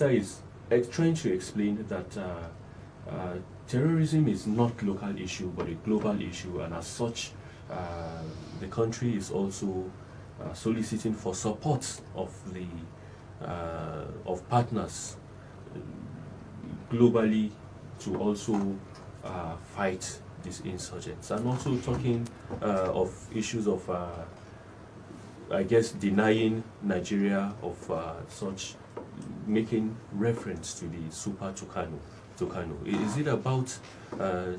is trying to explain that terrorism is not local issue but a global issue, and as such, the country is also soliciting for support of the of partners globally to also fight these insurgents, and also talking of issues of I guess denying Nigeria of such, making reference to the Super Tucano. Is it about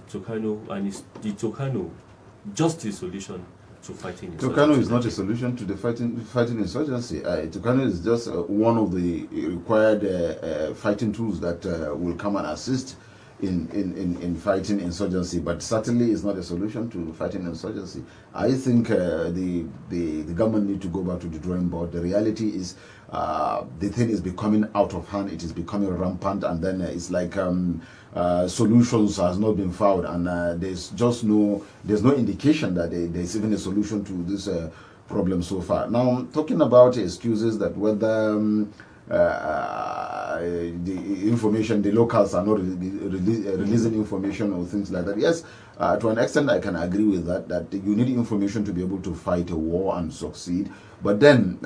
Tucano, and is the Tucano just a solution to fighting insurgency? Tucano is not a solution to the fighting insurgency. Tucano is just one of the required fighting tools that will come and assist in fighting insurgency, but certainly is not a solution to fighting insurgency. I think the government need to go back to the drawing board. The reality is the thing is becoming out of hand. It is becoming rampant, and then it's like solutions has not been found, and there's no indication that there's even a solution to this problem so far. Now, talking about excuses that whether the information, the locals are not releasing information or things like that. Yes, to an extent I can agree with that you need information to be able to fight a war and succeed. But then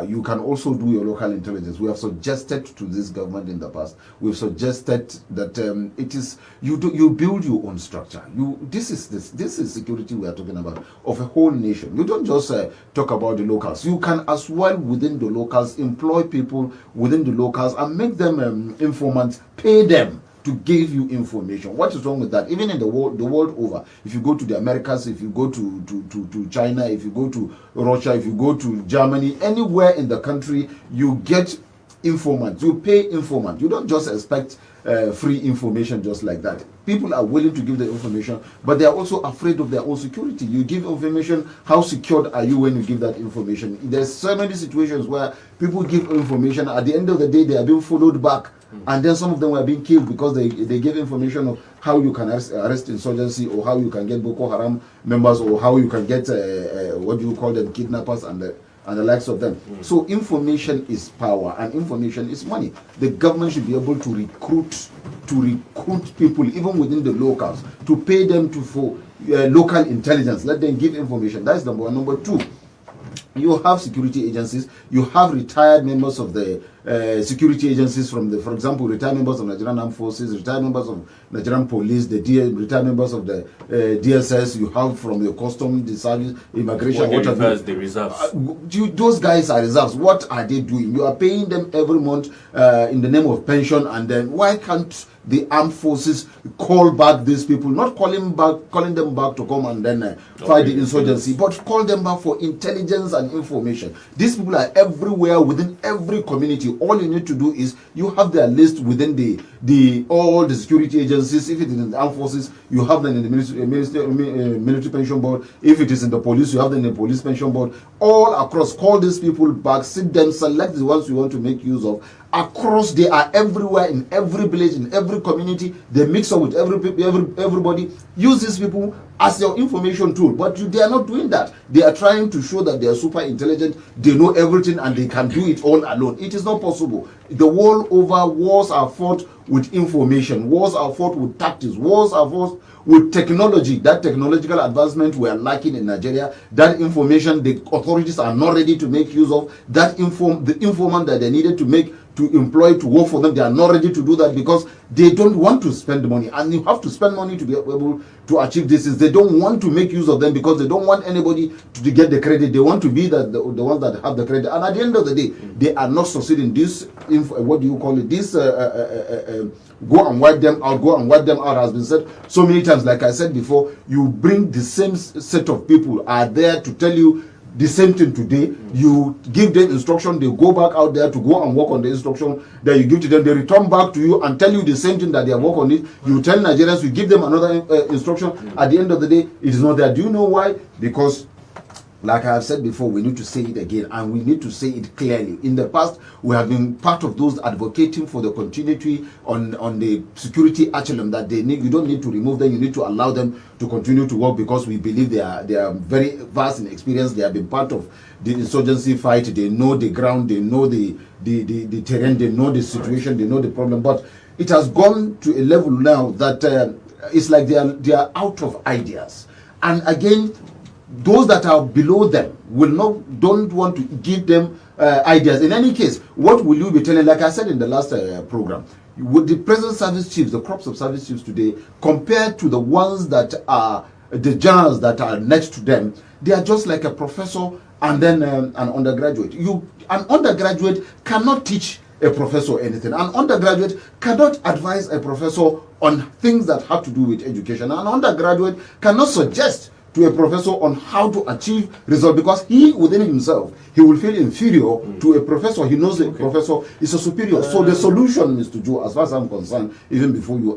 you can also do your local intelligence. We have suggested to this government in the past, we've suggested that it is you build your own structure. This is security we are talking about of a whole nation. You don't just talk about the locals. You can as well within the locals employ people within the locals and make them informants, pay them to give you information. What is wrong with that? Even in the world over, if you go to the Americas, if you go to China, if you go to Russia, if you go to Germany, anywhere in the country, you get informants. You pay informants. You don't just expect free information just like that. People are willing to give the information, but they are also afraid of their own security. You give information, how secured are you when you give that information? There's so many situations where people give information, at the end of the day they are being followed back, and then some of them were being killed because they gave information of how you can arrest insurgency, or how you can get Boko Haram members, or how you can get what do you call them, kidnappers and the likes of them. So information is power, and information is money. The government should be able to recruit people even within the locals, to pay them for local intelligence. Let them give information. That's number one. Number two, you have security agencies. You have retired members of the security agencies for example, retired members of Nigerian Armed Forces, retired members of Nigerian Police, retired members of the DSS. You have from the Customs, the Service, Immigration. What the reserves? Those guys are reserves. What are they doing? You are paying them every month in the name of pension, and then why can't the armed forces call back these people? Not calling them back to come and then fight the insurgency, but call them back for intelligence and information. These people are everywhere within every community. All you need to do is you have their list within all the security agencies. If it is in the armed forces, you have them in the military pension board. If it is in the police, you have them in the police pension board. All across, call these people back, sit them, select the ones you want to make use of. Across, they are everywhere, in every village, in every community. They mix up with everybody. Use these people as your information tool, but they are not doing that. They are trying to show that they are super intelligent, they know everything, and they can do it all alone. It is not possible. The world over, wars are fought with information. Wars are fought with tactics. Wars are fought with technology. That technological advancement we are lacking in Nigeria. That information the authorities are not ready to make use of. That the informant that they needed to employ to work for them, they are not ready to do that because they don't want to spend money, and you have to spend money to be able to achieve this. They don't want to make use of them because they don't want anybody to get the credit. They want to be the ones that have the credit, and at the end of the day, they are not succeeding. This what do you call it? This go and wipe them out has been said so many times. Like I said before, you bring the same set of people are there to tell you the same thing today. You give them instruction, they go back out there to go and work on the instruction that you give to them. They return back to you and tell you the same thing that they have worked on it. You tell Nigerians, you give them another instruction. At the end of the day, it is not there. Do you know why? Because Like I have said before, we need to say it again, and we need to say it clearly. In the past, we have been part of those advocating for the continuity on the security echelon that they need. You don't need to remove them. You need to allow them to continue to work, because we believe they are very vast in experience. They have been part of the insurgency fight. They know the ground. They know the terrain. They know the situation. They know the problem. But it has gone to a level now that it's like they are out of ideas. And again, those that are below them don't want to give them ideas. In any case, what will you be telling? Like I said in the last program, with the present service chiefs, the crops of service chiefs today, compared to the ones that are the generals that are next to them, they are just like a professor and then an undergraduate. An undergraduate cannot teach a professor anything. An undergraduate cannot advise a professor on things that have to do with education. An undergraduate cannot suggest to a professor on how to achieve results, because he within himself, he will feel inferior to a professor. He knows the professor is a superior. So the solution, Mr. Joe, as far as I'm concerned, even before you